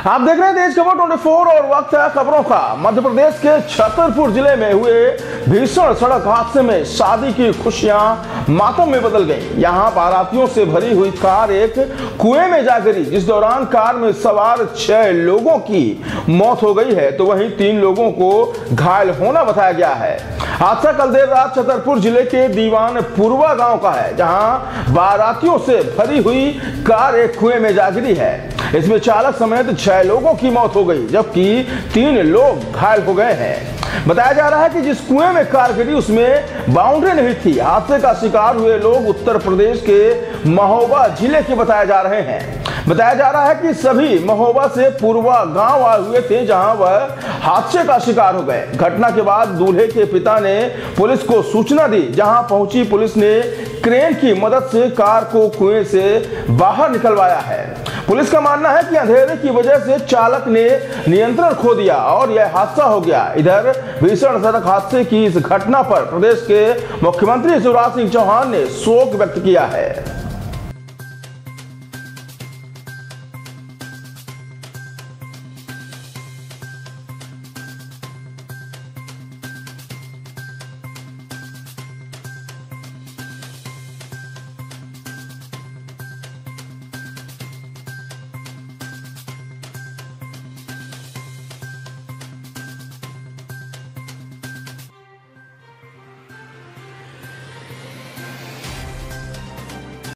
आप देख रहे हैं देश खबर 24 और वक्त है खबरों का। मध्य प्रदेश के छतरपुर जिले में हुए भीषण सड़क हादसे में शादी की खुशियां मातम में बदल गईं। यहां बारातियों से भरी हुई कार एक कुएं में जा गिरी, जिस दौरान कार में सवार 6 लोगों की मौत हो गई है तो वहीं 3 लोगों को घायल होना बताया गया है। हादसा कल देर रात छतरपुर जिले के दीवानपुरवा गांव का है, जहां बारातियों से भरी हुई कार एक कुएं में जा गिरी है। इसमें चालक समेत 6 लोगों की मौत हो गई, जबकि 3 लोग घायल हो गए हैं। बताया जा रहा है कि जिस कुएं में कार गिरी उसमें बाउंड्री नहीं थी। हादसे का शिकार हुए लोग उत्तर प्रदेश के महोबा जिले के बताए जा रहे हैं। बताया जा रहा है कि सभी महोबा से पूर्वा गांव आए हुए थे, जहां वह हादसे का शिकार हो गए। घटना के बाद दूल्हे के पिता ने पुलिस को सूचना दी। जहां पहुंची पुलिस ने क्रेन की मदद से कार को कुएं से बाहर निकलवाया है। पुलिस का मानना है कि अंधेरे की वजह से चालक ने नियंत्रण खो दिया और यह हादसा हो गया। इधर भीषण सड़क हादसे की इस घटना पर प्रदेश के मुख्यमंत्री शिवराज सिंह चौहान ने शोक व्यक्त किया है।